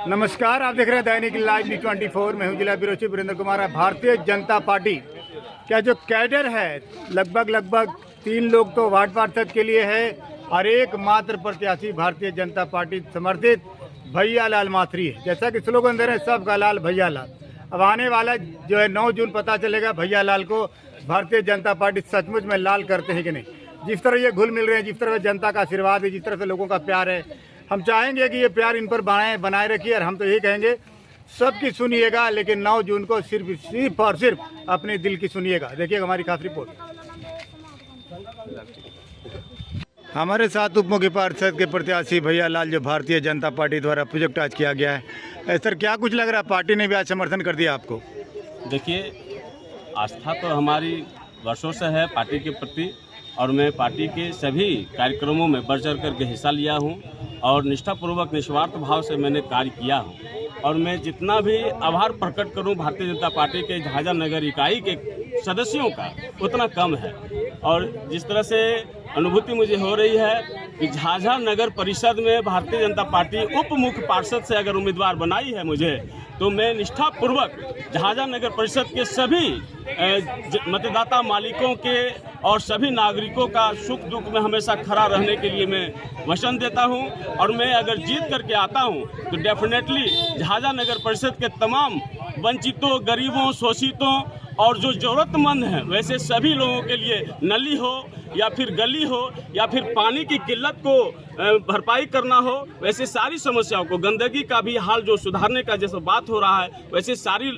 नमस्कार, आप देख रहे हैं दैनिक लाइव न्यूज़ 24। मैं हूं जिला bureau chief Virendra Kumar. Bharatiya Janata party का जो कैडर है लगभग 3 लोग तो वार्ड पार्षद के लिए है और एकमात्र प्रत्याशी भारतीय जनता पार्टी समर्थित भैया लाल माथुरी है। जैसा कि स्लोगन दे रहे हैं, सबका लाल भैया लाल। अब आने वाला जो है 9 जून पता चलेगा भैया लाल को भारतीय जनता पार्टी सचमुच में लाल करते हैं कि नहीं। जिस तरह ये घुल मिल रहे हैं, जिस तरह जनता का आशीर्वाद है, जिस तरह से लोगों का प्यार है, हम चाहेंगे कि ये प्यार इन पर बनाए रखिए। और हम तो यही कहेंगे सबकी सुनिएगा, लेकिन 9 जून को सिर्फ और सिर्फ अपने दिल की सुनिएगा। देखिएगा हमारी खास रिपोर्ट। हमारे साथ उप मुख्य पार्षद के प्रत्याशी भैया लाल, जो भारतीय जनता पार्टी द्वारा प्रोजेक्ट आज किया गया है। सर, क्या कुछ लग रहा है, पार्टी ने भी आज समर्थन कर दिया आपको? देखिए, आस्था तो हमारी वर्षों से है पार्टी के प्रति, और मैं पार्टी के सभी कार्यक्रमों में बढ़ चढ़ करके हिस्सा लिया हूं और निष्ठापूर्वक निस्वार्थ भाव से मैंने कार्य किया हूं। और मैं जितना भी आभार प्रकट करूं भारतीय जनता पार्टी के झाझा नगर इकाई के सदस्यों का, उतना कम है। और जिस तरह से अनुभूति मुझे हो रही है कि झाझा नगर परिषद में भारतीय जनता पार्टी उप मुख्य पार्षद से अगर उम्मीदवार बनाई है मुझे, तो मैं निष्ठापूर्वक झाझा नगर परिषद के सभी मतदाता मालिकों के और सभी नागरिकों का सुख दुख में हमेशा खड़ा रहने के लिए मैं वचन देता हूं। और मैं अगर जीत करके आता हूं तो डेफिनेटली झाझा नगर परिषद के तमाम वंचितों, गरीबों, शोषितों और जो ज़रूरतमंद हैं, वैसे सभी लोगों के लिए नली हो या फिर गली हो या फिर पानी की किल्लत को भरपाई करना हो, वैसे सारी समस्याओं को, गंदगी का भी हाल जो सुधारने का जैसे बात हो रहा है, वैसे सारी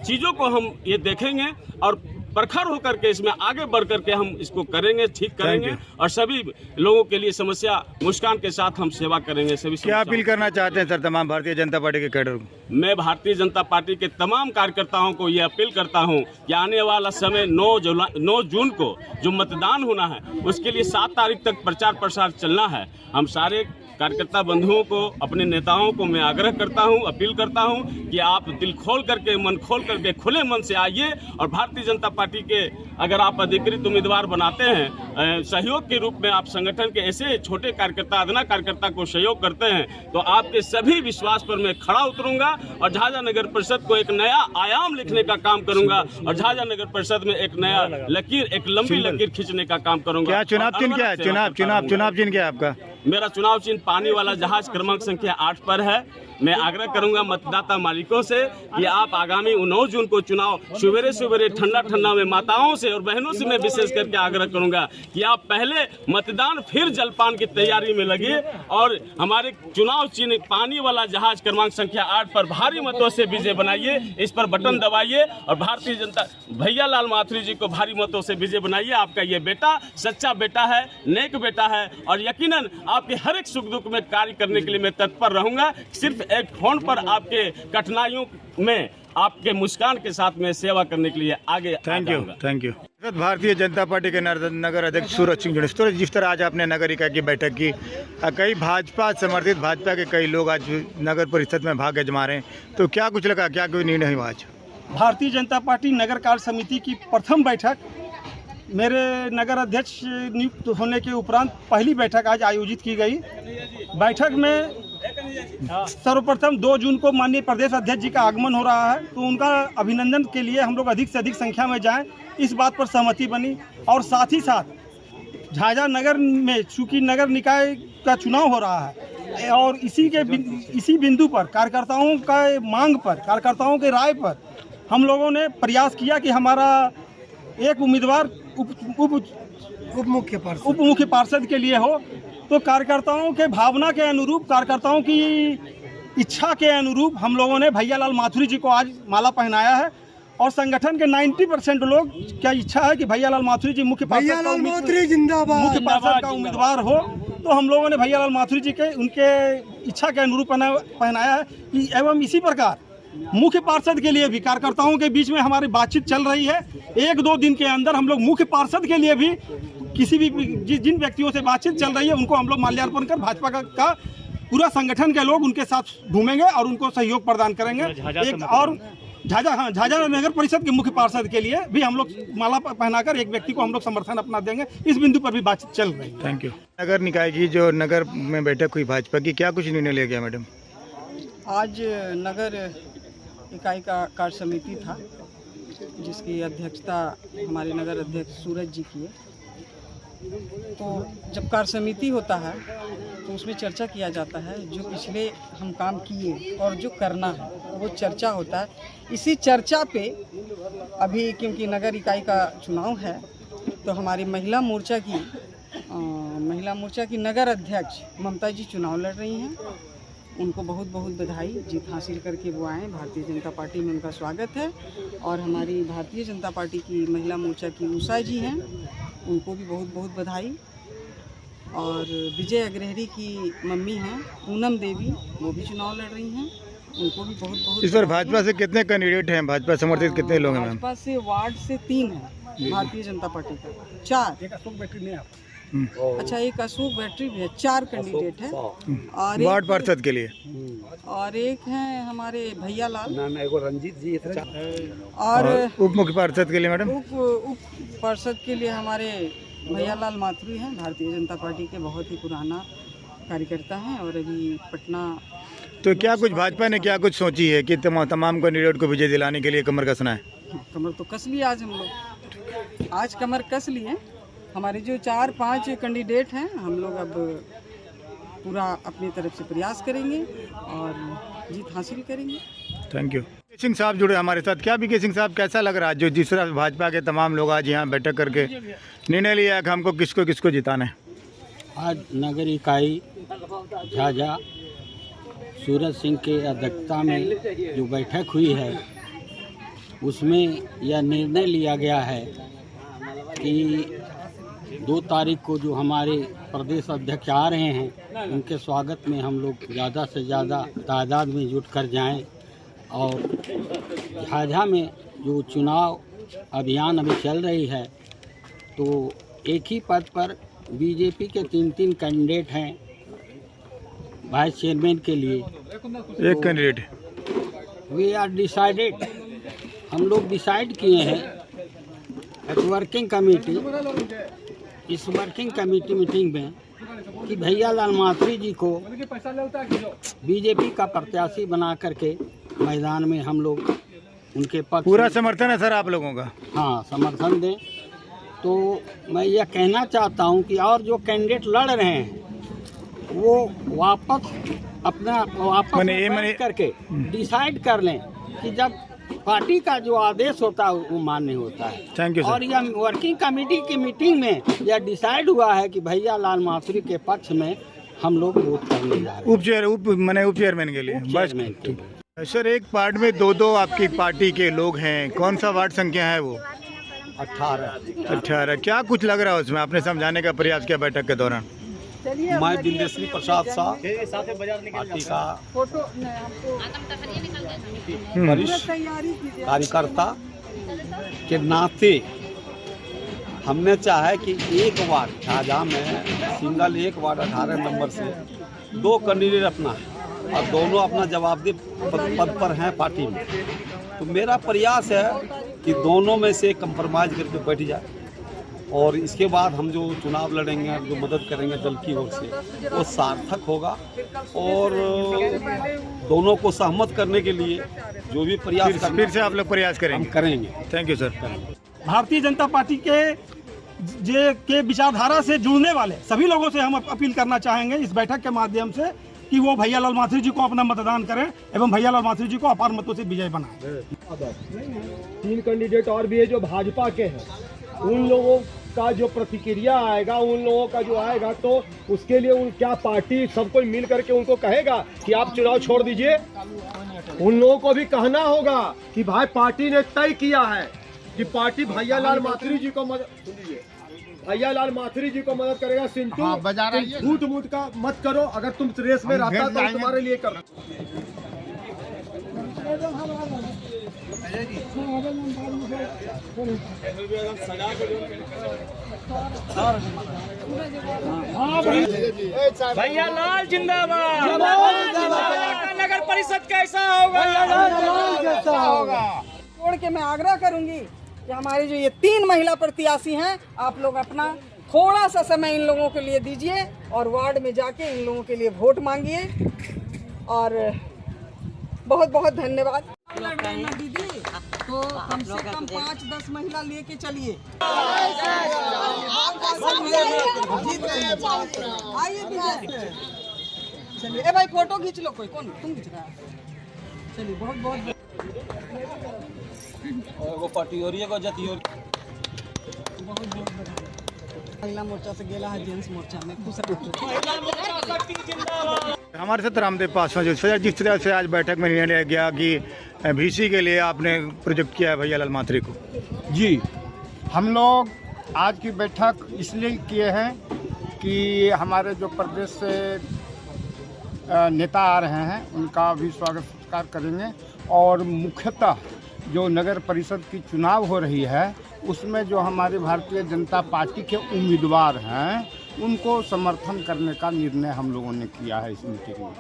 चीज़ों को हम ये देखेंगे और प्रखर होकर के इसमें आगे बढ़ करके हम इसको करेंगे, ठीक करेंगे और सभी लोगों के लिए समस्या मुस्कान के साथ हम सेवा करेंगे। सभी क्या अपील करना चाहते हैं सर तमाम भारतीय जनता पार्टी के कैडर को? मैं भारतीय जनता पार्टी के तमाम कार्यकर्ताओं को ये अपील करता हूं कि आने वाला समय 9 जून को जो मतदान होना है, उसके लिए 7 तारीख तक प्रचार प्रसार चलना है। हम सारे कार्यकर्ता बंधुओं को, अपने नेताओं को मैं आग्रह करता हूं, अपील करता हूं कि आप दिल खोल करके, मन खोल करके, खुले मन से आइए और भारतीय जनता पार्टी के अगर आप अधिकृत उम्मीदवार बनाते हैं, सहयोग के रूप में आप संगठन के ऐसे छोटे कार्यकर्ता, अदना कार्यकर्ता को सहयोग करते हैं, तो आपके सभी विश्वास पर मैं खड़ा उतरूंगा और झाझा नगर परिषद को एक नया आयाम लिखने का काम करूंगा और झाझा नगर परिषद में एक नया लकीर, एक लंबी लकीर खींचने का काम करूंगा। क्या चुनाव चिन्ह क्या है? चुनाव चिन्ह क्या है आपका? मेरा चुनाव चिन्ह पानी वाला जहाज क्रमांक संख्या 8 पर है। मैं आग्रह करूंगा मतदाता मालिकों से कि आप आगामी 9 जून को चुनाव सवेरे ठंडा में माताओं से और बहनों से मैं विशेष करके आग्रह करूंगा कि आप पहले मतदान फिर जलपान की तैयारी में लगिए और हमारे चुनाव चिन्ह पानी वाला जहाज क्रमांक संख्या 8 पर भारी मतों से विजय बनाइए। इस पर बटन दबाइए और भारतीय जनता भैया लाल माथुरी जी को भारी मतों से विजय बनाइए। आपका ये बेटा सच्चा बेटा है, नेक बेटा है और यकीनन आपके हर एक सुख दुख में कार्य करने के लिए मैं तत्पर रहूंगा। सिर्फ एक फोन पर आपके कठिनाइयों में आपके मुस्कान के साथ में सेवा करने के लिए आगे। Thank you. Bharatiya Janata party के नगर अध्यक्ष सूरज सिंह जुनेश्वर, जिस तरह आज आपने नगर इकाई की बैठक की, कई भाजपा समर्थित भाजपा के कई लोग आज नगर परिषद में भाग आजमा रहे हैं, तो क्या कुछ लगा, क्या कोई निर्णय हुआ आज? भारतीय जनता पार्टी नगर कार्य समिति की प्रथम बैठक मेरे नगर अध्यक्ष नियुक्त होने के उपरांत पहली बैठक आज आयोजित की गई। बैठक में सर्वप्रथम 2 जून को माननीय प्रदेश अध्यक्ष जी का आगमन हो रहा है, तो उनका अभिनंदन के लिए हम लोग अधिक से अधिक संख्या में जाएं, इस बात पर सहमति बनी। और साथ ही साथ झाझा नगर में चूँकि नगर निकाय का चुनाव हो रहा है और इसी बिंदु पर कार्यकर्ताओं का मांग पर, कार्यकर्ताओं के राय पर हम लोगों ने प्रयास किया कि हमारा एक उम्मीदवार उप मुख्य पार्षद के लिए हो। तो कार्यकर्ताओं के भावना के अनुरूप, कार्यकर्ताओं की इच्छा के अनुरूप हम लोगों ने भैया लाल माथुरी जी को आज माला पहनाया है और संगठन के 90% लोग क्या इच्छा है कि भैया लाल माथुरी जी मुख्य पार्षद का उम्मीदवार हो। तो हम लोगों ने भैया लाल माथुरी जी के उनके इच्छा के अनुरूप पहनाया है। एवं इसी प्रकार मुख्य पार्षद के लिए भी कार्यकर्ताओं के बीच में हमारी बातचीत चल रही है। 1-2 दिन के अंदर हम लोग मुख्य पार्षद के लिए भी किसी भी जिन व्यक्तियों से बातचीत चल रही है उनको हम लोग माल्यार्पण कर भाजपा का पूरा संगठन के लोग उनके साथ घूमेंगे और उनको सहयोग प्रदान करेंगे। एक और झाझा नगर परिषद के मुख्य पार्षद के लिए भी हम लोग माला पहनाकर एक व्यक्ति को हम लोग समर्थन अपना देंगे। इस बिंदु पर भी बातचीत चल रही है। Thank you. नगर निकाय की जो नगर में बैठक हुई भाजपा की, क्या कुछ निर्णय लिया गया मैडम? आज नगर इकाई का कार्य समिति था, जिसकी अध्यक्षता हमारे नगर अध्यक्ष सूरज जी की है। तो जब कार्य समिति होता है तो उसमें चर्चा किया जाता है, जो पिछले हम काम किए और जो करना है वो चर्चा होता है। इसी चर्चा पे अभी क्योंकि नगर इकाई का चुनाव है तो हमारी महिला मोर्चा की नगर अध्यक्ष ममता जी चुनाव लड़ रही हैं। उनको बहुत बहुत बधाई, जीत हासिल करके वो आए। भारतीय जनता पार्टी में उनका स्वागत है। और हमारी भारतीय जनता पार्टी की महिला मोर्चा की उषा जी हैं, उनको भी बहुत बहुत बधाई। और विजय अग्रहरी की मम्मी हैं पूनम देवी, वो भी चुनाव लड़ रही हैं, उनको भी बहुत बहुत। इस बार भाजपा से कितने कैंडिडेट हैं? भाजपा समर्थित कितने लोग हैं मैम? भाजपा से वार्ड से 3 है, भारतीय जनता पार्टी का 4। अच्छा, एक अशोक बैटरी भी है। 4 कैंडिडेट है। और वार्ड पार्षद के लिए और एक है हमारे भैया लाल, रंजीत जी, और उप मुख्य पार्षद के लिए मैडम उप पार्षद के लिए हमारे भैया लाल माथुरी हैं। भारतीय जनता पार्टी के बहुत ही पुराना कार्यकर्ता हैं और अभी पटना। तो क्या कुछ भाजपा ने क्या कुछ सोची है कि तमाम कैंडिडेट को विजय दिलाने के लिए कमर कसना है? कमर तो कस लिया आज हम लोग, आज कमर कस लिए। हमारे जो 4-5 कैंडिडेट हैं, हम लोग अब पूरा अपनी तरफ से प्रयास करेंगे और जीत हासिल करेंगे। Thank you. बीके सिंह साहब जुड़े हमारे साथ। क्या बीके सिंह साहब, कैसा लग रहा है जो जिस तरह भाजपा के तमाम लोग आज यहाँ बैठक करके निर्णय लिया कि हमको किसको किसको जिताना है? आज नगर इकाई झाझा सूरज सिंह के अध्यक्षता में जो बैठक हुई है उसमें यह निर्णय लिया गया है कि 2 तारीख को जो हमारे प्रदेश अध्यक्ष आ रहे हैं उनके स्वागत में हम लोग ज़्यादा से ज़्यादा तादाद में जुट कर जाएं। और झाझा में जो चुनाव अभियान अभी चल रही है तो एक ही पद पर बीजेपी के 3 कैंडिडेट हैं वाइस चेयरमैन के लिए। एक कैंडिडेट वी आर डिसाइडेड, हम लोग डिसाइड किए हैं एक वर्किंग कमेटी, इस वर्किंग कमेटी मीटिंग में कि भैया लाल माथुरी जी को बीजेपी का प्रत्याशी बना करके मैदान में हम लोग उनके पक्ष। पूरा समर्थन है सर आप लोगों का? हाँ, समर्थन दें। तो मैं यह कहना चाहता हूं कि और जो कैंडिडेट लड़ रहे हैं वो वापस करके डिसाइड कर लें कि जब पार्टी का जो आदेश होता है वो मान्य होता है। Thank you sir. और यह वर्किंग कमेटी की मीटिंग में यह डिसाइड हुआ है कि भैया लाल माथुरी के पक्ष में हम लोग वोट करने जा रहे हैं, उप चेयरमैन के लिए। बस सर, एक वार्ड में 2 आपकी पार्टी के लोग हैं, कौन सा वार्ड संख्या है वो? 18। क्या कुछ लग रहा है उसमें? आपने समझाने का प्रयास किया बैठक के दौरान? मैं बिंदेश्वरी प्रसाद शाह, पार्टी का वरिष्ठ कार्यकर्ता के नाते हमने चाहा कि एक वार्ड झाझा में सिंगल एक वार्ड 18 नंबर से 2 कैंडिडेट अपना है और दोनों अपना जवाबदेह पद पर हैं पार्टी में। तो मेरा प्रयास है कि दोनों में से कंप्रोमाइज करके बैठ जाए और इसके बाद हम जो चुनाव लड़ेंगे, जो मदद करेंगे दल की ओर से, वो सार्थक होगा। और दोनों को सहमत करने के लिए जो भी प्रयास फिर से आप लोग प्रयास करेंगे। Thank you sir. Bharatiya Janata party के विचारधारा से जुड़ने वाले सभी लोगों से हम अपील करना चाहेंगे इस बैठक के माध्यम से कि वो भैया लाल माथुरी जी को अपना मतदान करें एवं भैया लाल माथुरी जी को अपार मतों से विजय बनाएं। 3 कैंडिडेट और भी है जो भाजपा के हैं, उन लोगों का जो प्रतिक्रिया आएगा, उन लोगों का जो आएगा तो उसके लिए क्या पार्टी सब कोई मिल करके उनको कहेगा कि आप चुनाव छोड़ दीजिए? उन लोगों को भी कहना होगा कि भाई पार्टी ने तय किया है कि पार्टी भैया लाल माथुरी जी को भैया लाल माथुरी जी को मदद करेगा। सिंटू, झूठ मूठ का मत करो, अगर तुम रेस में रहता तो तुम्हारे लिए करो। भैया लाल जिंदाबाद। नगर परिषद कैसा होगा? छोड़ के मैं आग्रह करूंगी कि हमारे जो ये 3 महिला प्रत्याशी हैं, आप लोग अपना थोड़ा सा समय इन लोगों के लिए दीजिए और वार्ड में जाके इन लोगों के लिए वोट मांगिए और बहुत बहुत धन्यवाद। दीदी तो कम से कम 5-10 महिला लेके चलिए। आइए चलिए। ए भाई फोटो खींच लो। कोई कौन तुम खींच रहा है? चलिए बहुत बहुत वो पटियोरी को जतियोरी बहुत बहुत महिला मोर्चा से गेला है जेंट्स मोर्चा में खुश हमारे साथ रामदेव पासवान जो सर, जिस तरह से आज बैठक में निर्णय लिया गया कि VC के लिए आपने प्रोजेक्ट किया है भैया लाल मात्रे को। जी, हम लोग आज की बैठक इसलिए किए हैं कि हमारे जो प्रदेश से नेता आ रहे हैं उनका भी स्वागत सत्कार करेंगे और मुख्यतः जो नगर परिषद की चुनाव हो रही है उसमें जो हमारी भारतीय जनता पार्टी के उम्मीदवार हैं उनको समर्थन करने का निर्णय हम लोगों ने किया है इस मीटिंग में।